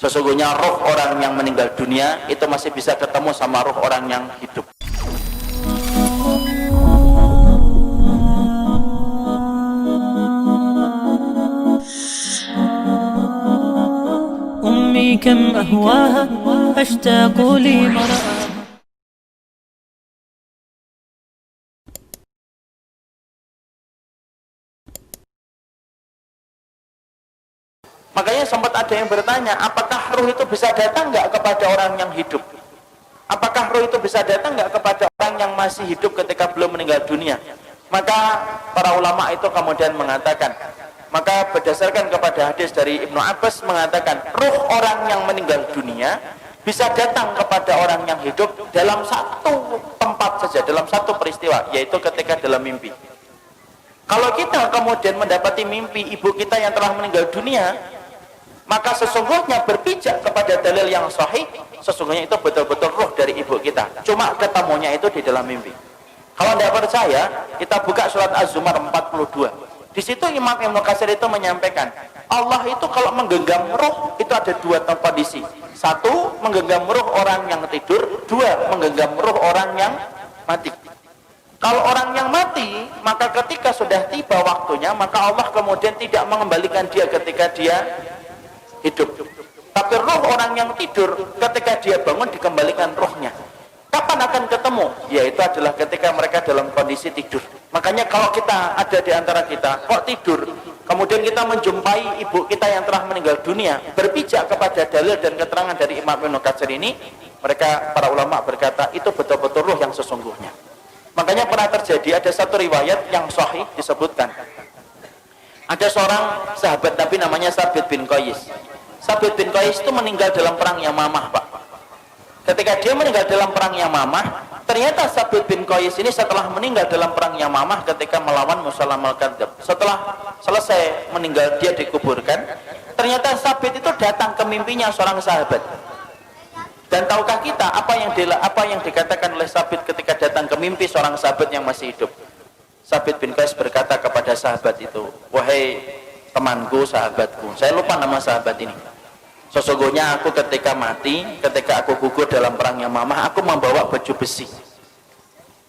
Sesungguhnya roh orang yang meninggal dunia itu masih bisa ketemu sama roh orang yang hidup. أمي كم أهواها أشتاق لمرأة. Makanya sempat ada yang bertanya, apakah roh itu bisa datang nggak kepada orang yang hidup? Apakah roh itu bisa datang nggak kepada orang yang masih hidup ketika belum meninggal dunia? Maka para ulama itu kemudian mengatakan, maka berdasarkan kepada hadis dari Ibnu Abbas mengatakan, roh orang yang meninggal dunia bisa datang kepada orang yang hidup dalam satu tempat saja, dalam satu peristiwa, yaitu ketika dalam mimpi. Kalau kita kemudian mendapati mimpi ibu kita yang telah meninggal dunia, maka sesungguhnya berpijak kepada dalil yang sahih, sesungguhnya itu betul-betul roh dari ibu kita, cuma ketemunya itu di dalam mimpi. Kalau tidak percaya, kita buka surat Az-Zumar 42. Di situ Imam Ibnu Katsir itu menyampaikan, Allah itu kalau menggenggam roh itu ada dua kondisi. Satu, menggenggam roh orang yang tidur. Dua, menggenggam roh orang yang mati. Kalau orang yang mati, maka ketika sudah tiba waktunya, maka Allah kemudian tidak mengembalikan dia ketika dia hidup. Tapi roh orang yang tidur, ketika dia bangun dikembalikan rohnya. Kapan akan ketemu? Yaitu adalah ketika mereka dalam kondisi tidur. Makanya kalau kita ada di antara kita kok tidur, kemudian kita menjumpai ibu kita yang telah meninggal dunia, berpijak kepada dalil dan keterangan dari Imam Ibnu Katsir ini, mereka para ulama berkata itu betul-betul roh yang sesungguhnya. Makanya pernah terjadi ada satu riwayat yang sahih disebutkan, ada seorang sahabat Nabi namanya Sabit bin Qais. Sabit bin Qais itu meninggal dalam perang Yamamah, Pak. Ketika dia meninggal dalam perang Yamamah, ternyata Sabit bin Qais ini setelah meninggal dalam perang Yamamah ketika melawan Musailamah al-Kadzdzab, setelah selesai meninggal dia dikuburkan, ternyata Sabit itu datang ke mimpinya seorang sahabat. Dan tahukah kita apa yang dikatakan oleh Sabit ketika datang ke mimpi seorang sahabat yang masih hidup? Sabit bin Qais berkata kepada sahabat itu, wahai temanku, sahabatku, saya lupa nama sahabat ini, sesungguhnya aku ketika mati, ketika aku gugur dalam perang Yamamah, aku membawa baju besi.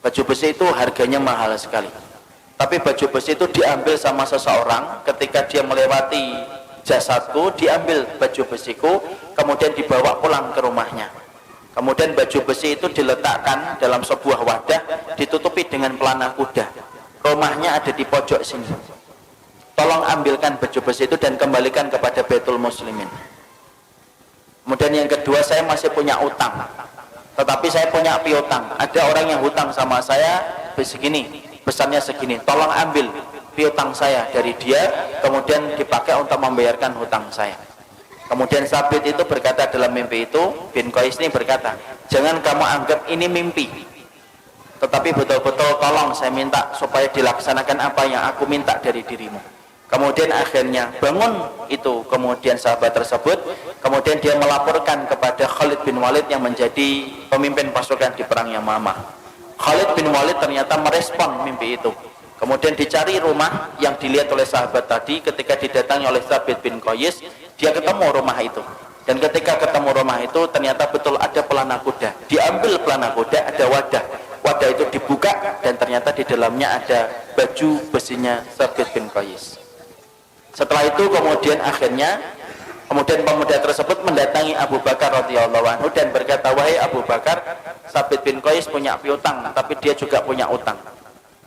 Baju besi itu harganya mahal sekali, tapi baju besi itu diambil sama seseorang ketika dia melewati jasadku, diambil baju besiku, kemudian dibawa pulang ke rumahnya. Kemudian baju besi itu diletakkan dalam sebuah wadah, ditutupi dengan pelana kuda. Rumahnya ada di pojok sini. Tolong ambilkan baju besi itu dan kembalikan kepada Baitul Muslimin. Kemudian yang kedua, saya masih punya utang, tetapi saya punya piutang. Ada orang yang hutang sama saya begini, besarnya segini, tolong ambil piutang saya dari dia, kemudian dipakai untuk membayarkan hutang saya. Kemudian Sabit itu berkata dalam mimpi itu, bin Qais ini berkata, jangan kamu anggap ini mimpi, tetapi betul-betul tolong saya minta supaya dilaksanakan apa yang aku minta dari dirimu. Kemudian akhirnya bangun itu, kemudian sahabat tersebut, kemudian dia melaporkan kepada Khalid bin Walid yang menjadi pemimpin pasukan di perang Yamamah. Khalid bin Walid ternyata merespon mimpi itu. Kemudian dicari rumah yang dilihat oleh sahabat tadi, ketika didatangi oleh Sabit bin Qais, dia ketemu rumah itu. Dan ketika ketemu rumah itu, ternyata betul ada pelana kuda. Diambil pelana kuda, ada wadah. Wadah itu dibuka dan ternyata di dalamnya ada baju besinya Sabit bin Qais. Setelah itu kemudian pemuda tersebut mendatangi Abu Bakar radhiyallahu anhu dan berkata, wahai Abu Bakar, Sabit bin Qais punya piutang, tapi dia juga punya utang.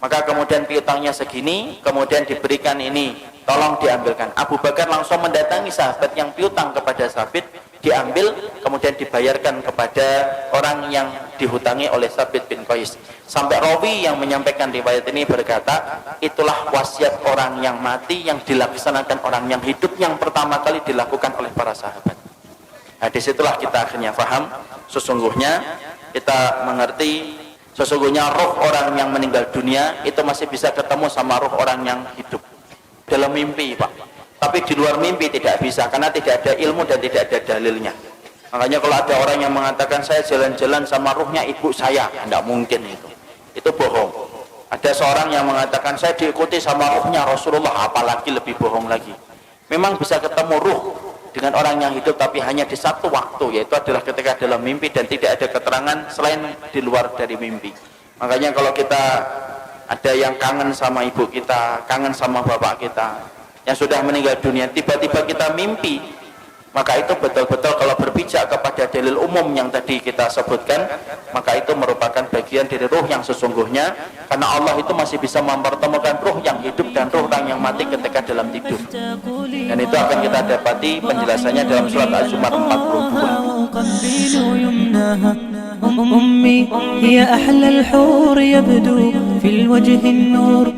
Maka kemudian piutangnya segini, kemudian diberikan ini, tolong diambilkan. Abu Bakar langsung mendatangi sahabat yang piutang kepada Sabit, diambil, kemudian dibayarkan kepada orang yang dihutangi oleh Sabit bin Qais. Sampai rawi yang menyampaikan riwayat ini berkata, itulah wasiat orang yang mati yang dilaksanakan orang yang hidup yang pertama kali dilakukan oleh para sahabat. Nah, disitulah kita akhirnya paham, sesungguhnya kita mengerti, sesungguhnya roh orang yang meninggal dunia itu masih bisa ketemu sama roh orang yang hidup dalam mimpi, Pak. Tapi di luar mimpi tidak bisa, karena tidak ada ilmu dan tidak ada dalilnya. Makanya kalau ada orang yang mengatakan saya jalan-jalan sama ruhnya ibu saya, tidak mungkin itu bohong. Ada seorang yang mengatakan saya diikuti sama ruhnya Rasulullah, apalagi lebih bohong lagi. Memang bisa ketemu ruh dengan orang yang hidup, tapi hanya di satu waktu, yaitu adalah ketika dalam mimpi, dan tidak ada keterangan selain di luar dari mimpi. Makanya kalau kita ada yang kangen sama ibu kita, kangen sama bapak kita yang sudah meninggal dunia, tiba-tiba kita mimpi, maka itu betul-betul kalau berpijak kepada dalil umum yang tadi kita sebutkan, maka itu merupakan bagian dari ruh yang sesungguhnya, karena Allah itu masih bisa mempertemukan ruh yang hidup dan ruh orang yang mati ketika dalam tidur. Dan itu akan kita dapati penjelasannya dalam surat Az-Zumar 42. أمي هي أحلى الحور يبدو في الوجه النور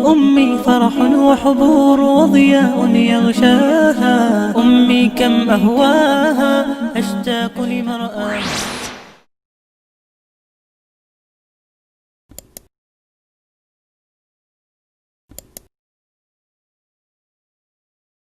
أمي فرح وحبور وضياء يغشاها أمي كم أهواها أشتاق لمرآها